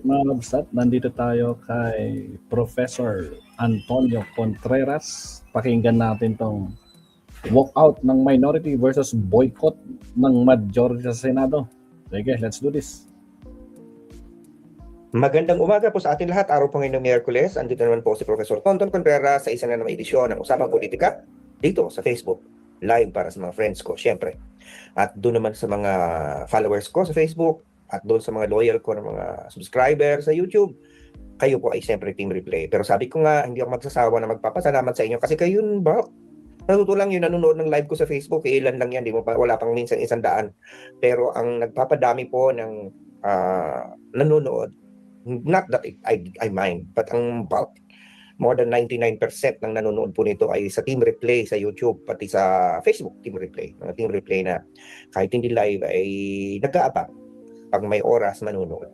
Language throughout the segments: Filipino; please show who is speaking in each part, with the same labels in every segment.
Speaker 1: mga kabsat, nandito tayo kay Professor Antonio Contreras. Pakinggan natin tong walkout ng minority versus boycott ng majority sa Senado. Sige, let's do this.
Speaker 2: Magandang umaga po sa ating lahat. Araw po ngayon ng Miyerkules. Andito naman po si Professor Tonton Contreras sa isa na naman edisyon ng Usapang Politika dito sa Facebook. Live para sa mga friends ko, syempre. At doon naman sa mga followers ko sa Facebook at doon sa mga loyal ko ng mga subscribers sa YouTube. Kayo po ay syempre Team Replay. Pero sabi ko nga, hindi ako magsasawa na magpapasalamat sa inyo kasi kayo yun ba? Natutulang yung nanonood ng live ko sa Facebook, ilan lang yan, di mo pa, wala pang minsan 100. Pero ang nagpapadami po ng nanonood, not that I mind, but ang bulk, more than 99% ng nanonood po nito ay sa Team Replay sa YouTube, pati sa Facebook, Team Replay. Mga Team Replay na kahit hindi live ay nag-aabang pag may oras manonood.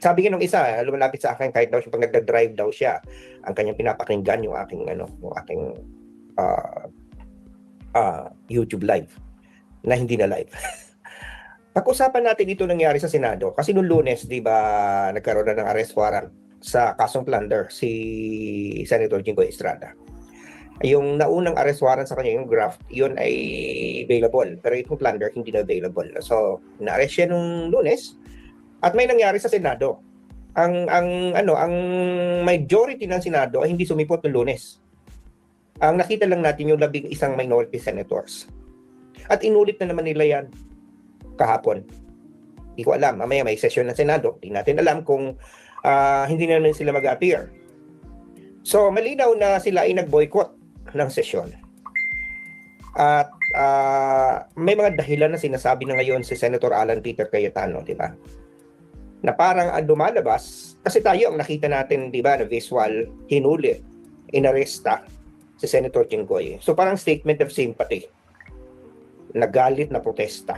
Speaker 2: Sabi nga nung isa, lumalapit sa akin kahit daw siya pag nagda-drive daw siya, ang kanyang pinapakinggan yung aking YouTube live na hindi na live. Pag-usapan natin dito nangyari sa Senado kasi noong Lunes, 'di ba, nagkaroon na ng arrest warrant sa kasong plunder si Senator Jinggoy Estrada. Yung naunang arrest warrant sa kanya, yung graft, yun ay available, pero itong plunder hindi na available. So, na-arrest siya nung Lunes at may nangyari sa Senado. Ang majority ng Senado ay hindi sumipot ng Lunes. Ang nakita lang natin yung 11 minority senators. At inulit na naman nila yan kahapon. Hindi ko alam. Mamaya may session ng Senado. Hindi natin alam kung hindi na naman sila mag-appear. So, malinaw na sila ay nag-boycott ng sesyon. At may mga dahilan na sinasabi na ngayon si Senator Alan Peter Cayetano, di ba? Na parang lumalabas, kasi tayo ang nakita natin, di ba, na visual, hinuli, inaresta si Senator Jinggoy. So parang statement of sympathy. Nagalit na protesta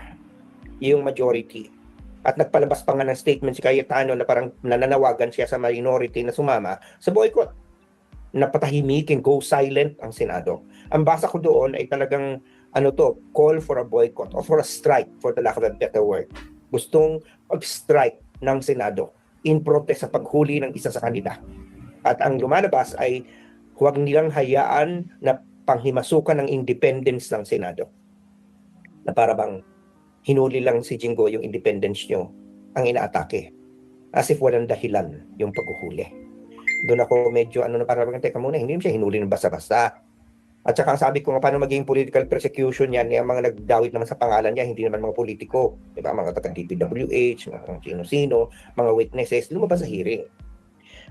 Speaker 2: yung majority. At nagpalabas pa nga ng statement si Cayetano na parang nananawagan siya sa minority na sumama sa boycott. Napatahimikin, go silent ang Senado. Ang basa ko doon ay talagang call for a boycott or for a strike, for the lack of a better word. Gustong mag-strike ng Senado in protest sa paghuli ng isa sa kanila. At ang lumalabas ay huwag nilang hayaan na panghimasukan ng independence ng Senado. Na para bang hinuli lang si Jinggoy yung independence nyo ang inaatake. As if walang dahilan yung paghuhuli. Doon ako medyo parang teka muna, hindi siya hinuli ng basta-basta. At saka ang sabi ko nga, paano maging political persecution yan, yung mga nagdawit naman sa pangalan niya, hindi naman mga politiko. Diba? Mga taga-DPWH, mga sino-sino, mga witnesses, lumabas sa hearing.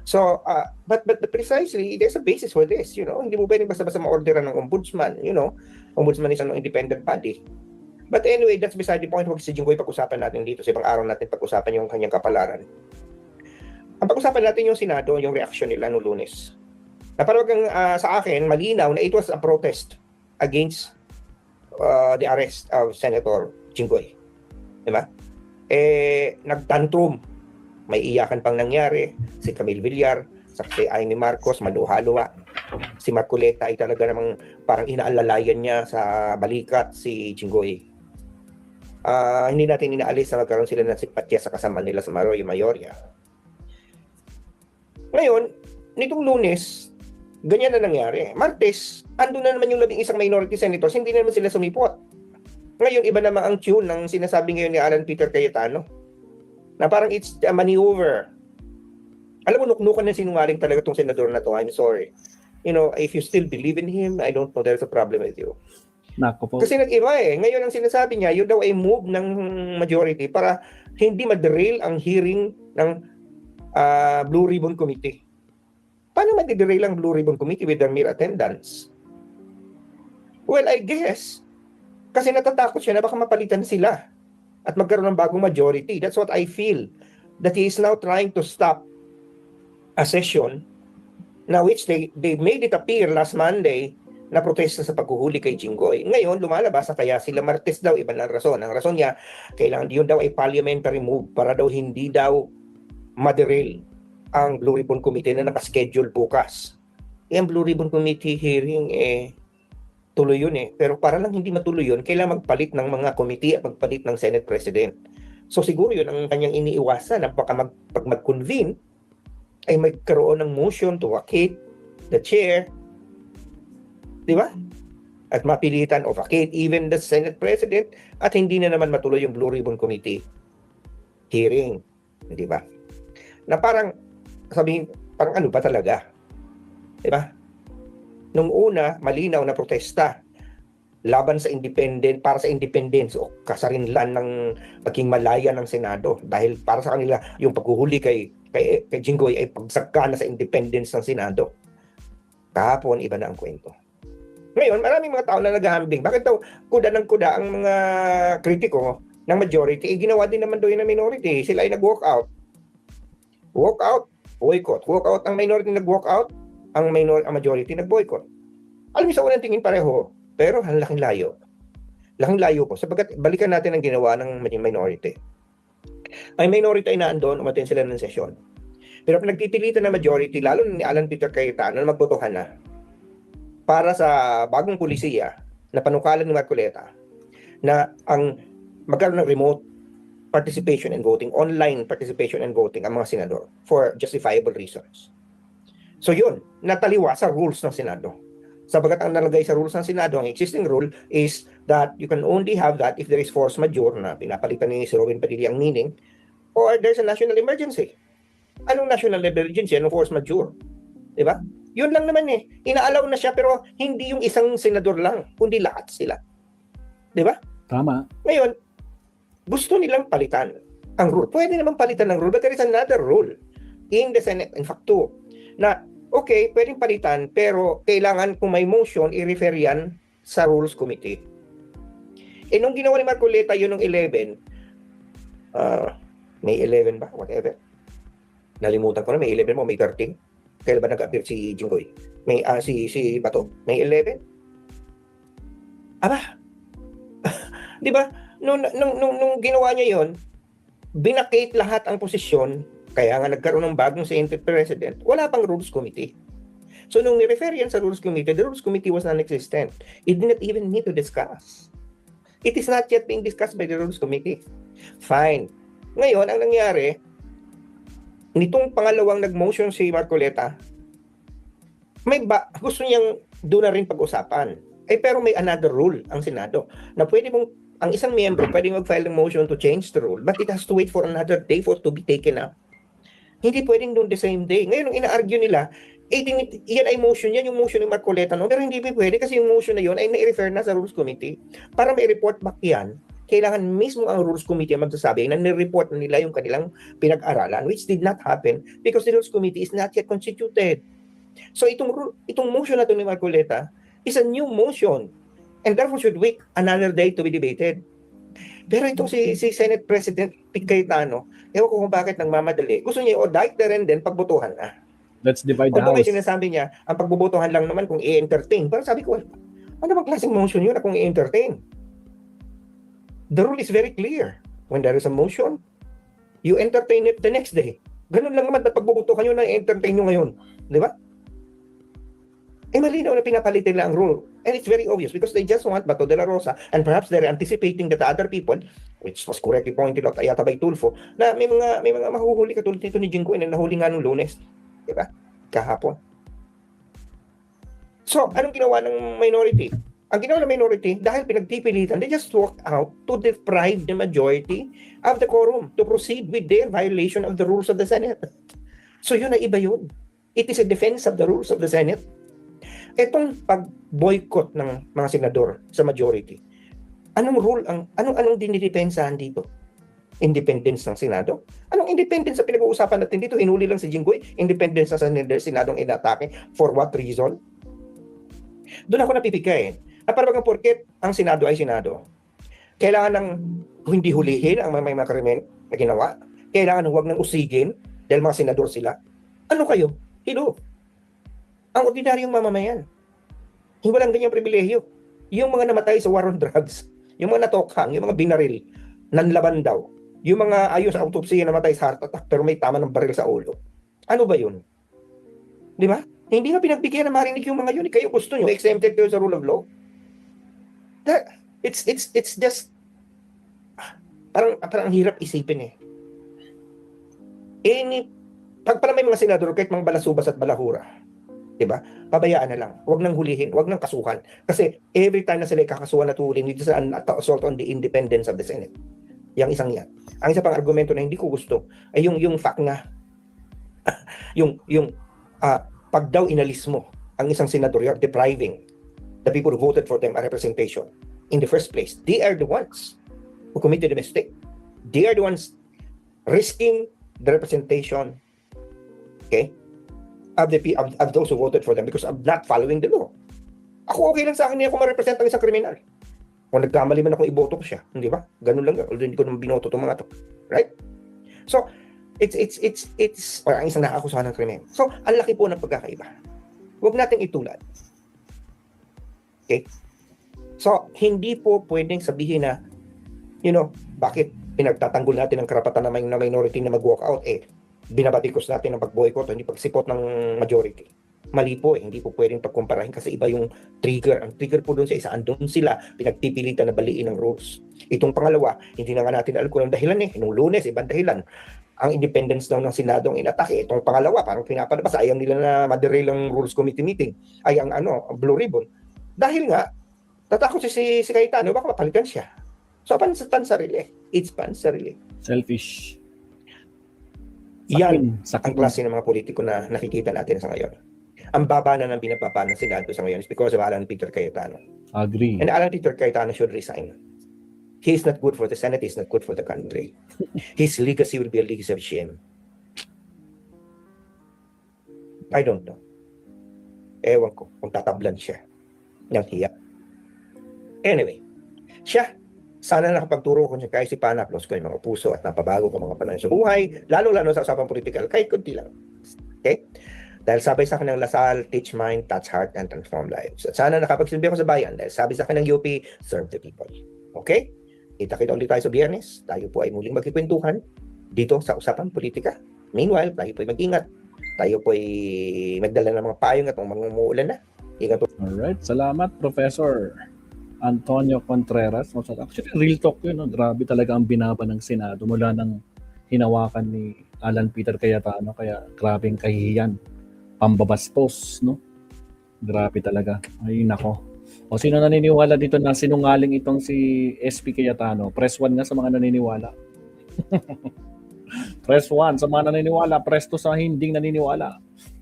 Speaker 2: So, but precisely, there's a basis for this, Hindi mo pwedeng basta-basta ma-orderan ng ombudsman, Ombudsman is an independent body. But anyway, that's beside the point. Huwag si Jinggoy pag-usapan natin dito. Sa ibang araw natin pag-usapan yung kanyang kapalaran. Ang pag-usapan natin yung Senado, yung reaction nila noong Lunes. Na parang sa akin, malinaw na it was a protest against the arrest of Senator Jinggoy. Diba? Nagtantrum. May iyakan pang nangyari. Si Camille Villar, si Amy Marcos, maluha-luha. Si Marcoleta ay talaga namang parang inaalalayan niya sa balikat si Jinggoy. Hindi natin inaalis na magkaroon sila ng simpatya sa kasama nila sa Arroyo Mayorga. Ngayon, nitong Lunes, ganyan na nangyari. Martes, andun na naman yung 11 minority senators, hindi na naman sila sumipot. Ngayon, iba naman ang tune ng sinasabi ngayon ni Alan Peter Cayetano. Na parang it's a maneuver. Alam mo, nuknukan na sinungaling talaga itong senador na to. I'm sorry. If you still believe in him, I don't know, there's a problem with you.
Speaker 1: Nako po.
Speaker 2: Kasi nag-iba Ngayon ang sinasabi niya, yun daw ay move ng majority para hindi ma-derail ang hearing ng Blue Ribbon Committee. Paano ma-derail ang Blue Ribbon Committee with their mere attendance? Well, I guess, kasi natatakot siya na baka mapalitan sila at magkaroon ng bagong majority. That's what I feel. That he is now trying to stop a session na which they made it appear last Monday na protesta sa paghuhuli kay Jinggoy. Ngayon, lumalabas na kaya sila Martes daw, iba na rason. Ang rason niya, kailangan yun daw ay parliamentary move para daw hindi daw ma-derail ang Blue Ribbon Committee na nakaschedule bukas. Ang Blue Ribbon Committee hearing, tuloy yun Pero para lang hindi matuloy yun, kailangan magpalit ng mga committee at magpalit ng Senate President. So siguro yun ang kanyang iniiwasan na baka pag mag-convene ay magkaroon ng motion to vacate the chair, di ba? At mapilitan o vacate even the Senate President at hindi na naman matuloy yung Blue Ribbon Committee hearing, di ba? Na parang sabihin, parang ano ba talaga? Di ba? Nung una, malinaw na protesta laban sa independent, para sa independence o kasarinlan ng pagking malaya ng Senado dahil para sa kanila yung paghuhuli kay Jinggoy ay pagsagka na sa independence ng Senado. Kahapon, iba na ang kwento. Ngayon, maraming mga tao na naghahambing. Bakit daw kuda ng kuda ang mga kritiko ng majority? Ginawa din naman daw yun ng minority. Sila ay nag-walk out. Walk out, boycott. Walk out ang minority, nag-walk out. Ang majority nag-boycott. Alam niyo, sa unang tingin pareho. Pero ang laking layo. Laking layo po. Sapagkat balikan natin ang ginawa ng minority. Ang minority ay naandun, umaten sila ng sesyon. Pero pinagpipilitan ng majority, lalo ni Alan Peter Cayetano, na magbotohan na para sa bagong pulisiya na panukalan ni Marcoleta na ang magkaroon ng remote participation and voting, online participation and voting ang mga senador for justifiable reasons. So yun, nataliwa sa rules ng Senado. Sabagat ang nalagay sa rules ng Senado, ang existing rule is that you can only have that if there is force majeure na pinapalitan ni si Robin Padilla ang meaning, or there's a national emergency. Anong national emergency? Anong force majeure? Diba? Yun lang naman eh. Inaalaw na siya pero hindi yung isang senador lang, kundi lahat sila. Diba?
Speaker 1: Tama.
Speaker 2: Ngayon, gusto nilang palitan ang rule. Pwede naman palitan ng rule, but there is another rule in the Senate, in fact, too, na okay, pwedeng palitan, pero kailangan kung may motion, i-refer yan sa Rules Committee. Nung ginawa ni Marcoleta yun nung 11, May 11 ba? Whatever. Nalimutan ko na, May 11 mo, May 13. Kailan ba nag-appear si Jinggoy? Si Bato? May 11? Aba, di ba? Nung ginawa niya yon, binakate lahat ang posisyon, kaya nga nagkaroon ng bagong Senate President, wala pang Rules Committee. So nung ni-refer yan sa Rules Committee, the Rules Committee was non-existent. It did not even need to discuss. It is not yet being discussed by the Rules Committee. Fine. Ngayon, ang nangyari, nitong pangalawang nag-motion si Marcoleta, gusto niyang doon na rin pag-usapan. Pero may another rule ang Senado na pwede mong, ang isang miyembro pwede mag-file ng motion to change the rule, but it has to wait for another day for it to be taken up. Hindi pwedeng doon the same day. Ngayon, ang ina-argue nila, yan ay motion yan, yung motion ni Marcoleta, no? Pero hindi pwede kasi yung motion na yun ay na-refer na sa Rules Committee. Para may report back yan, kailangan mismo ang Rules Committee ang magsasabi na nire-report na nila yung kanilang pinag-aralan, which did not happen because the Rules Committee is not yet constituted. So itong motion na ito ni Marcoleta is a new motion and therefore should wait another day to be debated. Pero itong si Senate President Pete Cayetano, ewan ko kung bakit nagmamadali. Gusto niya i-audict na rin din pagbotohan na.
Speaker 1: Let's divide the
Speaker 2: Although may
Speaker 1: house.
Speaker 2: sinasabi niya, ang pagbobotohan lang naman kung i-entertain. Pero sabi ko, ano bang klaseng motion yun na kung i-entertain? The rule is very clear. When there is a motion, you entertain it the next day. Ganun lang naman, pagbobotohan nyo na i-entertain nyo ngayon. Di ba? Malinaw na pinapalitin lang ang rule. And it's very obvious because they just want Bato de la Rosa and perhaps they're anticipating that the other people, which was correctly pointed out yata by Tulfo, na may mga mahuhuli katulad nito ni Jinggoy na nahuli nga nung Lunes. Diba? Kahapon. So, anong ginawa ng minority? Ang ginawa ng minority, dahil pinagpipilitan, they just walked out to deprive the majority of the quorum to proceed with their violation of the rules of the Senate. So, yun na iba yun. It is a defense of the rules of the Senate. Itong pag-boycott ng mga senador sa majority, anong rule, anong dinidepensahan dito? Independence ng Senado? Anong independence sa pinag-uusapan natin dito? Hinuli lang si Jinggoy, independence sa Senadong inatake. For what reason? Doon ako napipigay. Parang porket ang Senado ay Senado, kailangan ng hindi hulihin ang mga krimen na ginawa. Kailangan huwag nang usigin dahil mga senador sila. Ano kayo? Hilo. Ang ordinaryong mamamayan. Hindi walang ganyang pribilehyo. Yung mga namatay sa war on drugs, yung mga natokhang, yung mga binaril, nanlaban daw, yung mga ayon sa autopsy namatay sa heart attack pero may tama ng baril sa ulo. Ano ba yun? Di ba? Hindi nga pinagbigyan na marinig yung mga yun. Kayo gusto nyo, exempted kayo sa rule of law. It's just parang ang hirap isipin eh. Pag pala may mga senador, kahit mga balasubas at balahura, di ba? Pabayaan na lang. Huwag nang hulihin, huwag nang kasuhan. Kasi every time na sila kakasuhan at hulihin, dito sa assault on the independence of the Senate. Yang isang yan. Ang isa pang argumento na hindi ko gusto ay yung fact na pag daw inalis mo ang isang senador, you're depriving the people who voted for them a representation. In the first place, they are the ones who committed the mistake. They are the ones risking the representation, okay, of those who voted for them because of not following the law. Ako okay lang sa akin niya kung ma-represent ang isang kriminal. Kung nagkamali man akong iboto ko siya, hindi ba? Ganun lang, although hindi ko naman binoto itong mga to. Right? So, it's or ang isang nakakusahan ng krimen. So, ang laki po ng pagkakaiba. Huwag nating itulad. Okay? So, hindi po pwedeng sabihin na, bakit pinagtatanggol natin ang karapatan ng minority na mag-walk out, binabatikos natin ang pag-boycott, hindi pagsipot ng majority. Mali po, hindi po pwedeng pagkumparahin kasi iba yung trigger. Ang trigger po doon sa isa, andun sila, pinagpipilitan na baliin ang rules. Itong pangalawa, hindi na nga natin alam kung ang dahilan Nung Lunes, ibang dahilan. Ang independence daw ng Senado ang inatake. Itong pangalawa, parang pinapalabas, ayaw nila na ma-derail ang Rules Committee meeting. Ay, ang Blue Ribbon. Dahil nga, tatakot si Cayetano, baka mapalitan siya. So, pansarili. It's pansarili.
Speaker 1: Selfish.
Speaker 2: Yan ang klase ng mga politiko na nakikita natin sa ngayon. Ang baba na ng binababa ng Senado sa ngayon is because of Alan Peter Cayetano.
Speaker 1: Agree.
Speaker 2: And Alan Peter Cayetano should resign. He is not good for the Senate. He is not good for the country. His legacy will be a legacy of shame. I don't know. Ewan ko kung tatablan siya ng hiya. Anyway, siya, sana nakapagturo ko niya kahit si Panaplos ko yung mga puso at napabago ko mga panahon sa buhay, lalo-lalo sa usapang politikal, kahit kunti lang. Okay? Dahil sabi sa akin ng Lasal, teach mind, touch heart, and transform lives. At sana nakapagsilbi ako sa bayan dahil sabi sa akin ng UP, serve the people. Okay? Kita-kita ulit tayo sa Biyernes. Tayo po ay muling magkikwentuhan dito sa usapang politika. Meanwhile, tayo po ay mag-ingat. Tayo po ay magdala ng mga payong at mga umuulan na. Ingat po.
Speaker 1: Alright, salamat Professor Antonio Contreras. Actually, real talk yun. Grabe talaga ang binaba ng Senado mula nang hinawakan ni Alan Peter Cayetano. Kaya grabeng kahihiyan. Pambabaspos, no? Grabe talaga. Ay, nako. O sino naniniwala dito na sinungaling itong si SP Cayetano? Press 1 nga sa mga naniniwala. Press 1 sa mga naniniwala. Press 2 sa hindi naniniwala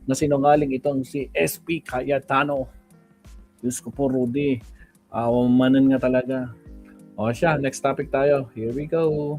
Speaker 1: na sinungaling itong si SP Cayetano. Diyos ko po, Rudy. Awamanan nga talaga. O siya, next topic tayo. Here we go.